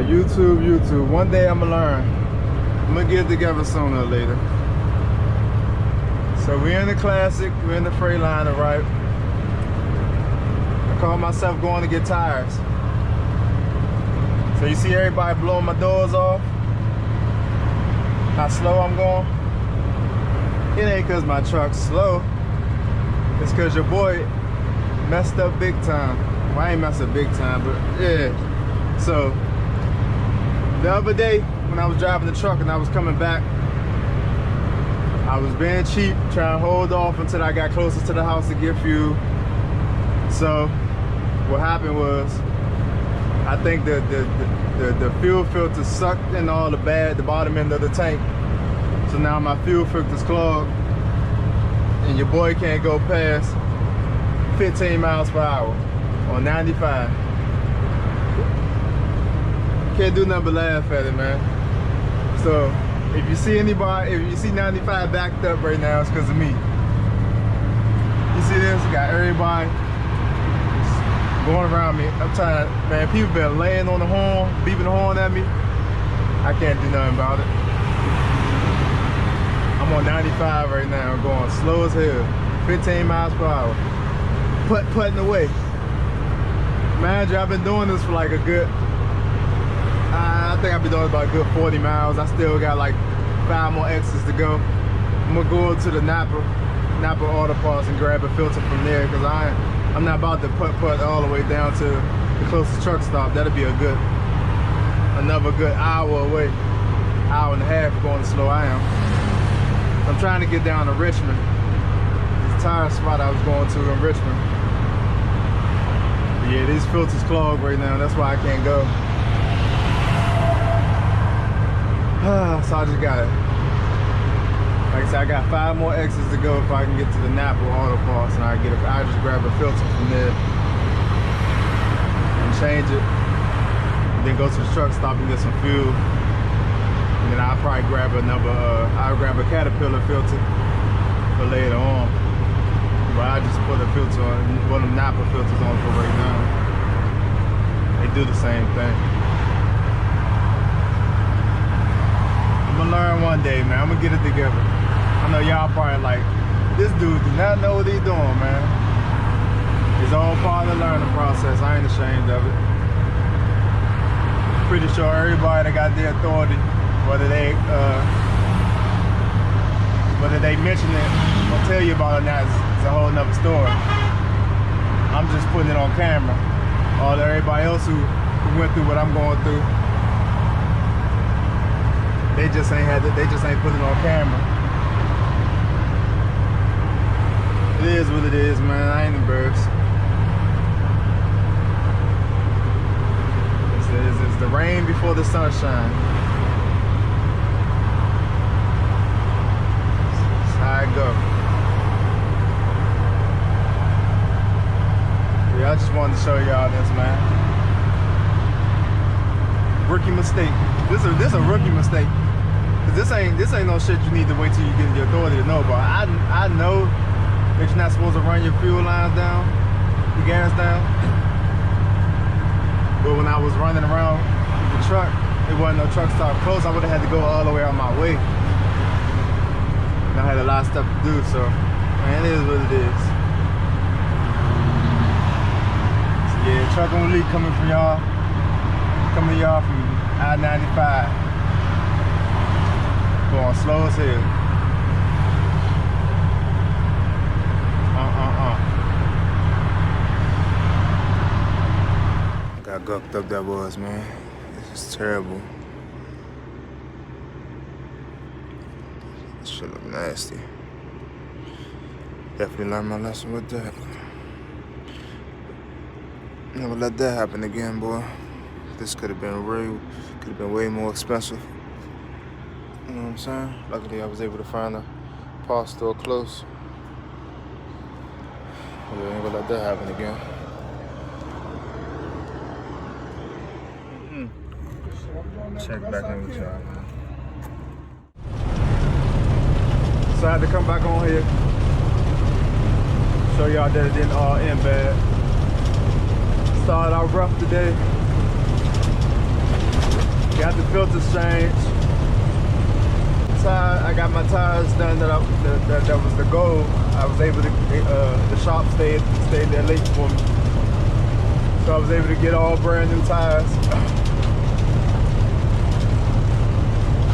YouTube. One day I'm gonna learn. I'm gonna get it together sooner or later. So we're in the Classic, we're in the Freightliner, right? I call myself going to get tires. So you see everybody blowing my doors off? How slow I'm going? It ain't cause my truck's slow. It's cause your boy messed up big time. Well, I ain't messed up big time, but yeah. So the other day when I was driving the truck and I was coming back, I was being cheap, trying to hold off until I got closer to the house to get fuel. So what happened was, I think the fuel filter sucked in all the bottom end of the tank. So now my fuel filter's clogged and your boy can't go past 15 miles per hour on 95. Can't do nothing but laugh at it, man. So if you see anybody, if you see 95 backed up right now, it's because of me. You see this? Got everybody going around me. I'm trying, man, people been laying on the horn, beeping the horn at me. I can't do nothing about it. I'm on 95 right now, I'm going slow as hell. 15 miles per hour. Putting away. Mind you, I've been doing this for like a good, I think I've been doing it about a good 40 miles. I still got like 5 more exits to go. I'm gonna go to the Napa Auto Parts and grab a filter from there, because I'm not about to put all the way down to the closest truck stop. That'll be another good hour away, hour and a half going slow I am. I'm trying to get down to Richmond. This tire spot I was going to in Richmond. But yeah, these filters clogged right now. That's why I can't go. So I just got it. Like I said, I got 5 more exits to go if I can get to the Napa Auto Parts, and I just grab a filter from there and change it. And then go to the truck stop and get some fuel. And then I'll probably grab I'll grab a Caterpillar filter for later on. But I just put a filter on, one of them Napa filters on for right now. They do the same thing. I'm gonna learn one day, man. I'm gonna get it together. I know y'all probably like, this dude do not know what he's doing, man. It's all part of the learning process. I ain't ashamed of it. Pretty sure everybody that got the authority, whether they mention it or tell you about it or not, it's a whole nother story. I'm just putting it on camera. All everybody else who went through what I'm going through, they just ain't putting it on camera. It is what it is, man. I ain't embarrassed. It's the rain before the sunshine. That's how I go. Yeah, I just wanted to show y'all this, man. Rookie mistake. This is a rookie mistake. This ain't no shit you need to wait till you get the authority to know about. I know that you're not supposed to run your fuel lines down, your gas down. But when I was running around with the truck, it wasn't no truck stop close. I would have had to go all the way out my way. And I had a lot of stuff to do, so man, it is what it is. So yeah, Trucking with Leek coming to y'all from I-95. Going slow as hell. Look how gucked up that was, man. This is terrible. This shit look nasty. Definitely learned my lesson with that. Never let that happen again, boy. This could have been way more expensive. You know what I'm saying? Luckily I was able to find a parts store close. I ain't gonna let that happen again. Check back in with y'all, man. So I had to come back on here, show y'all that it didn't all end bad. Started out rough today. Got the filters changed. I got my tires done. That was the goal. I was able to. The shop stayed there late for me, so I was able to get all brand new tires.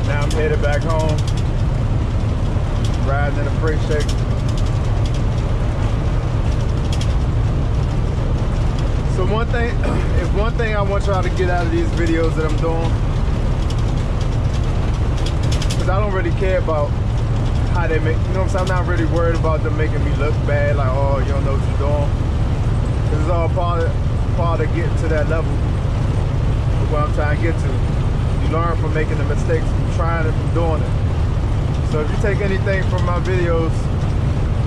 Now I'm headed back home, riding in a freight shaker. So one thing I want y'all to get out of these videos that I'm doing, because I don't really care about how they make, you know what I'm saying? I'm not really worried about them making me look bad, like, oh, you don't know what you're doing. Because it's all part of getting to that level of what I'm trying to get to. You learn from making the mistakes, from trying it, from doing it. So if you take anything from my videos,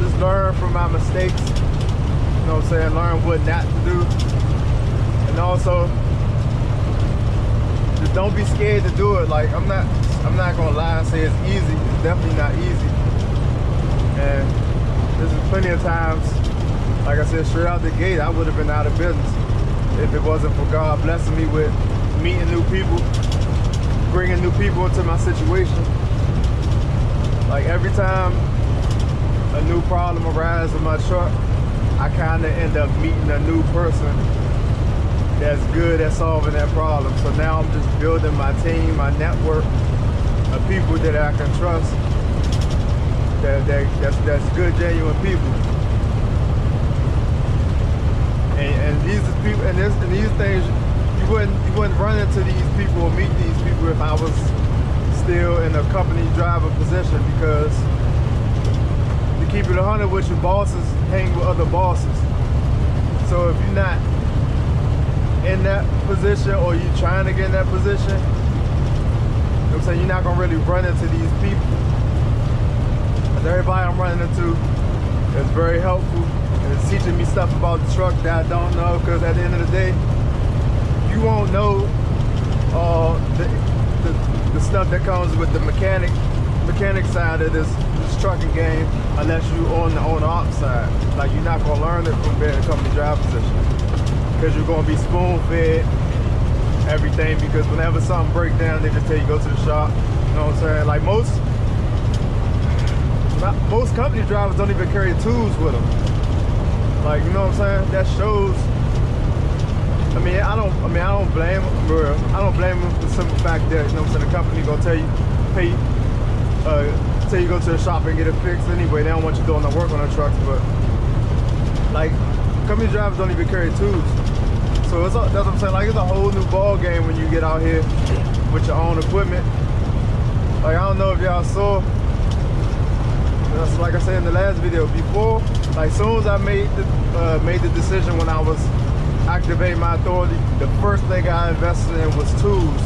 just learn from my mistakes. You know what I'm saying? Learn what not to do. And also, just don't be scared to do it. Like, I'm not gonna lie and say it's easy. It's definitely not easy. And there's plenty of times, like I said, straight out the gate, I would have been out of business if it wasn't for God blessing me with meeting new people, bringing new people into my situation. Like every time a new problem arises with my truck, I kind of end up meeting a new person that's good at solving that problem. So now I'm just building my team, my network of people that I can trust, that's good, genuine people. And these people, and these things, you wouldn't run into these people or meet these people if I was still in a company driver position, because to keep it 100 with your bosses, hang with other bosses. So if you're not in that position or you're trying to get in that position, you know what I'm saying, you're not gonna really run into these people. Because everybody I'm running into is very helpful and it's teaching me stuff about the truck that I don't know, because at the end of the day, you won't know the stuff that comes with the mechanic side of this trucking game unless you on the ops side. Like, you're not gonna learn it from being in a company driver position, because you're gonna be spoon-fed everything, because whenever something breaks down, they just tell you go to the shop. You know what I'm saying? Like most company drivers don't even carry tools with them. Like, you know what I'm saying? That shows. I don't blame them, bro. I don't blame them for the simple fact that, you know what I'm saying, the company gonna tell you, tell you go to the shop and get it fixed anyway. They don't want you doing no work on their trucks, but like, company drivers don't even carry tools. So that's what I'm saying. Like, it's a whole new ball game when you get out here with your own equipment. Like, I don't know if y'all saw. That's like I said in the last video. Before, like, soon as I made the decision when I was activating my authority, the first thing I invested in was tools.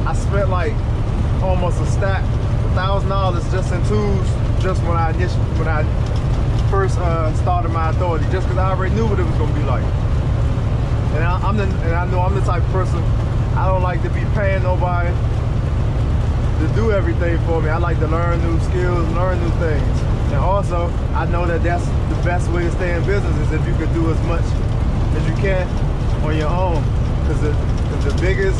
I spent like almost a stack, $1,000 just in tools, just when I first started my authority, just because I already knew what it was gonna be like. And I know I'm the type of person, I don't like to be paying nobody to do everything for me. I like to learn new skills, learn new things. And also, I know that that's the best way to stay in business, is if you could do as much as you can on your own. Because the biggest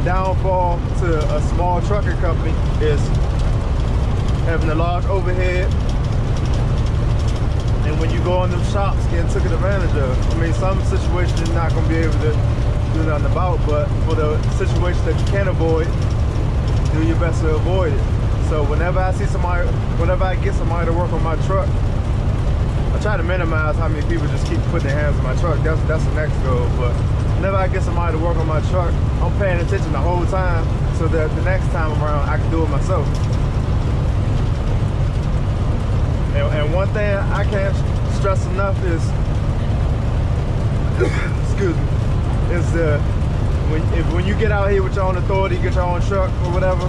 downfall to a small trucking company is having a large overhead, and when you go in them shops, getting taken advantage of. I mean, some situations you're not going to be able to do nothing about, but for the situations that you can avoid, do your best to avoid it. So whenever I get somebody to work on my truck, I try to minimize how many people just keep putting their hands on my truck. That's the next goal. But whenever I get somebody to work on my truck, I'm paying attention the whole time, so that the next time around I can do it myself. And one thing I can't stress enough is, excuse me, is when you get out here with your own authority, get your own truck or whatever,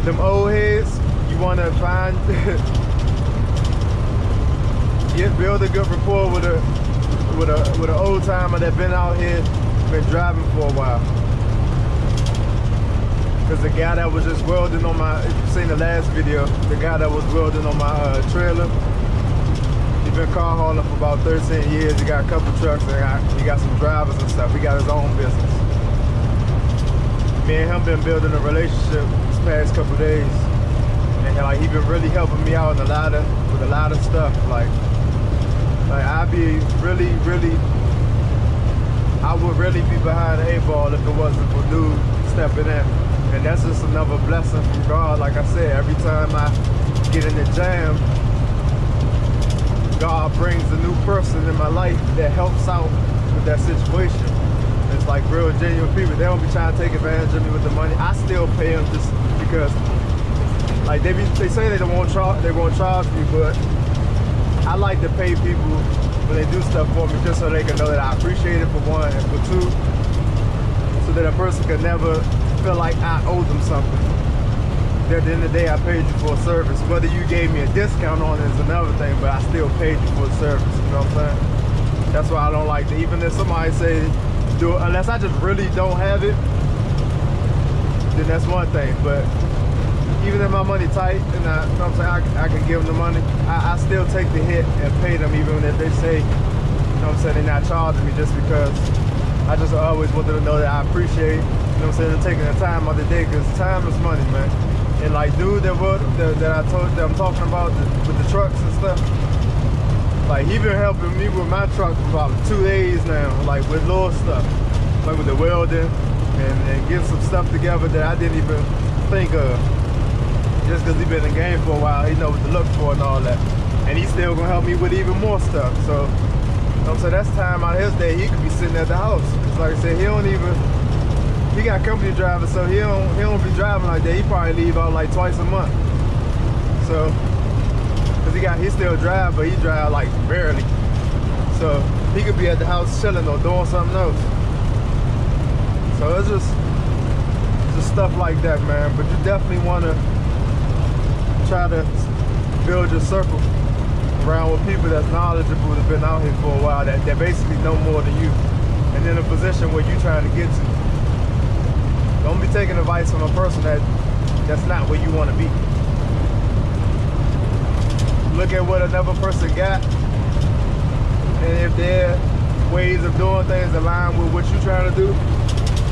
them old heads, you want to find, build a good rapport with an old timer that been out here, been driving for a while. Because the guy that was just welding on my, if you've seen the last video, the guy that was welding on my trailer, he been car hauling for about 13 years. He got a couple trucks and he got some drivers and stuff. He got his own business. Me and him been building a relationship this past couple days. And like he been really helping me out with a lot of stuff. Like I'd be I would really be behind the 8-ball if it wasn't for dude stepping in. And that's just another blessing from God. Like I said, every time I get in the jam, God brings a new person in my life that helps out with that situation. It's like real genuine people. They don't be trying to take advantage of me with the money. I still pay them just because, like they say they won't charge me, but I like to pay people when they do stuff for me just so they can know that I appreciate it for one, and for two, so that a person can never feel like I owe them something. At the end of the day, I paid you for a service. Whether you gave me a discount on it is another thing, but I still paid you for a service, you know what I'm saying? That's why I don't like to, even if somebody say, do it, unless I just really don't have it, then that's one thing. But even if my money tight and you know what I'm saying, I can give them the money, I still take the hit and pay them, even if they say, you know what I'm saying, they're not charging me, just because I just always want them to know that I appreciate, you know what I'm saying, taking the time out of the day, because time is money, man. And like dude that I'm talking about with the trucks and stuff, like he been helping me with my truck for about 2 days now, like with little stuff, like with the welding and getting some stuff together that I didn't even think of. Just because he been in the game for a while, he know what to look for and all that. And he's still gonna help me with even more stuff. So, you know what I'm saying, that's time out of his day he could be sitting at the house. Cause like I said, he got company drivers, so he don't be driving like that. He probably leave out like twice a month. So, cause he still drive, but he drive like barely. So he could be at the house chilling or doing something else. So it's just stuff like that, man. But you definitely wanna try to build your circle around with people that's knowledgeable, that's been out here for a while, that basically know more than you, and in a position where you're trying to get to. Don't be taking advice from a person that's not where you want to be. Look at what another person got, and if their ways of doing things align with what you're trying to do,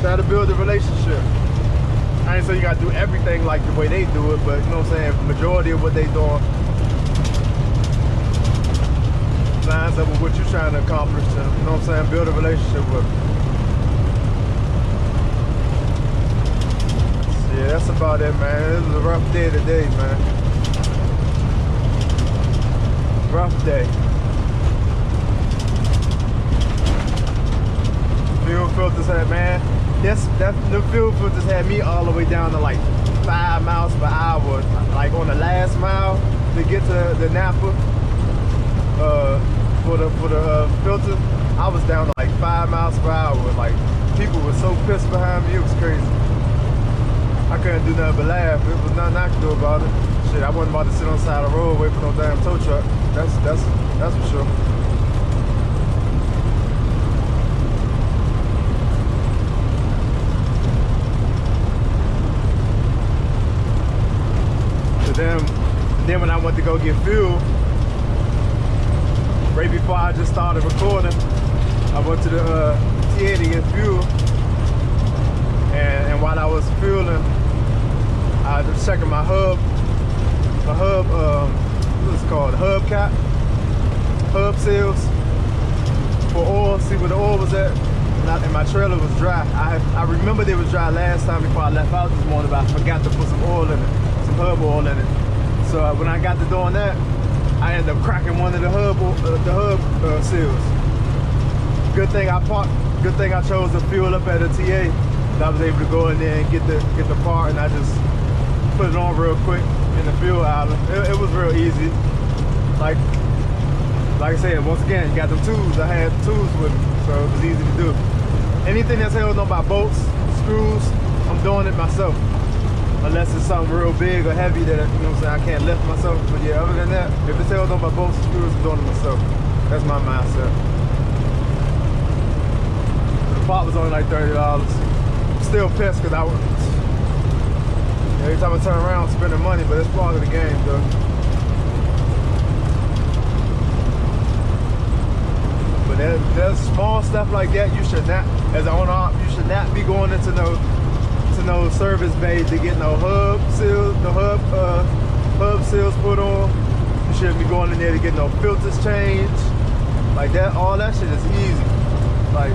try to build a relationship. I ain't say you gotta do everything like the way they do it, but you know what I'm saying, the majority of what they doing lines up with what you're trying to accomplish, to, you know what I'm saying, build a relationship with them. Yeah, that's about it, man. This was a rough day today, man. Rough day. Fuel filters had, man. The fuel filters had me all the way down to like 5 miles per hour. Like on the last mile to get to the Napa for the filter, I was down to like 5 miles per hour. Like people were so pissed behind me, it was crazy. I couldn't do nothing but laugh. There was nothing I could do about it. Shit, I wasn't about to sit on the side of the road waiting for no damn tow truck. That's for sure. Then when I went to go get fuel, right before I just started recording, I went to the TA to get fuel, and while I was fueling, I was checking my hub, what's it called, hub cap, hub seals for oil, see where the oil was at, and my trailer was dry. I remembered it was dry last time before I left out this morning, but I forgot to put some oil in it, some hub oil in it. So when I got to doing that, I ended up cracking one of the hub seals. Good thing I chose to fuel up at a TA. I was able to go in there and get the part, and I just put it on real quick in the fuel island. It was real easy. Like I said, once again, you got them tools. I had tools with me, so it was easy to do. Anything that's held on by bolts, screws, I'm doing it myself. Unless it's something real big or heavy that, you know what I'm saying, I can't lift myself. But yeah, other than that, if it's held on by bolts and screws, I'm doing it myself. That's my mindset. The part was only like $30. I'm still pissed because every time I turn around, I'm spending money, but it's part of the game, though. stuff like that, you should not, as an owner, you should not be going into no service bay to get no hub seals, hub seals put on. You shouldn't be going in there to get no filters changed. Like that, all that shit is easy. Like,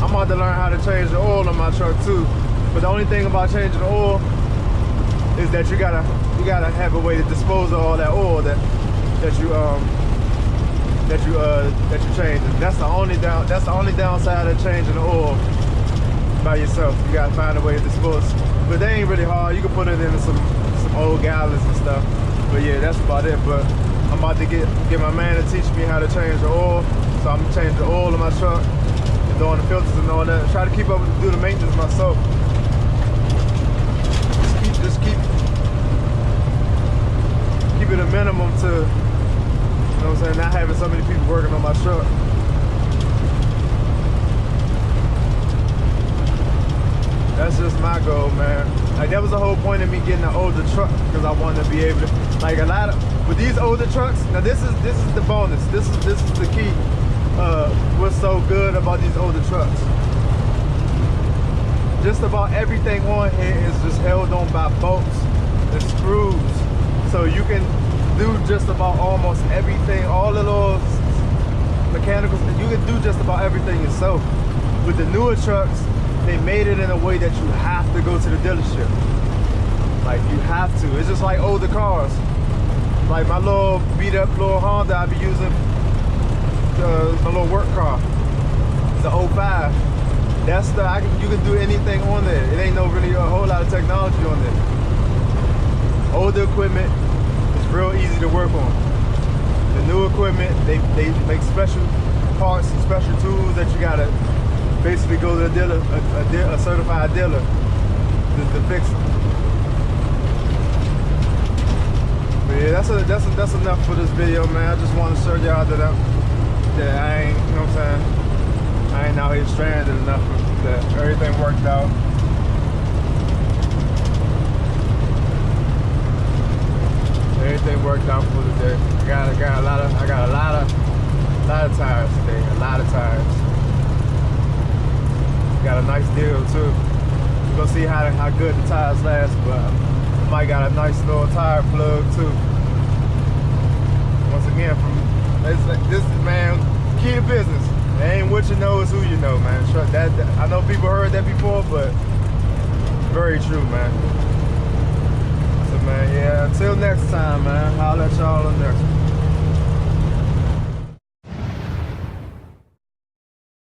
I'm about to learn how to change the oil on my truck too. But the only thing about changing the oil is that you gotta have a way to dispose of all that oil that you change. And that's the only downside of changing the oil by yourself. You gotta find a way to dispose. But they ain't really hard. You can put it into some old gallons and stuff. But yeah, that's about it. But I'm about to get my man to teach me how to change the oil. So I'm changing the oil in my truck and doing the filters and all that. Try to keep up do the maintenance myself. Just keep it a minimum to, you know what I'm saying, not having so many people working on my truck. That's just my goal, man. Like, that was the whole point of me getting an older truck, because I wanted to be able to, like, a lot of, with these older trucks, now this is the bonus. This is the key. What's so good about these older trucks? Just about everything on here is just held on by bolts and screws. So you can do just about almost everything, all of those mechanicals, you can do just about everything yourself. With the newer trucks, they made it in a way that you have to go to the dealership. Like, you have to. It's just like older cars. Like my little beat up little Honda I be using, my little work car. It's an 05. That's you can do anything on there. It ain't really a whole lot of technology on there. Older equipment is real easy to work on. The new equipment, they make special parts and special tools that you gotta basically go to a dealer, a certified dealer to fix it. But yeah, that's enough for this video, man. I just want to show y'all that I ain't, you know what I'm saying, I ain't out here stranded enough, that everything worked out. Everything worked out for today. I got a lot of tires today, a lot of tires. Got a nice deal too. We're gonna see how good the tires last, but I might got a nice little tire plug too. Once again, this is, man, key to business. It ain't what you know, it's who you know, man. That I know people heard that before, but very true, man. So man, yeah, until next time, man. I'll let y'all on next one.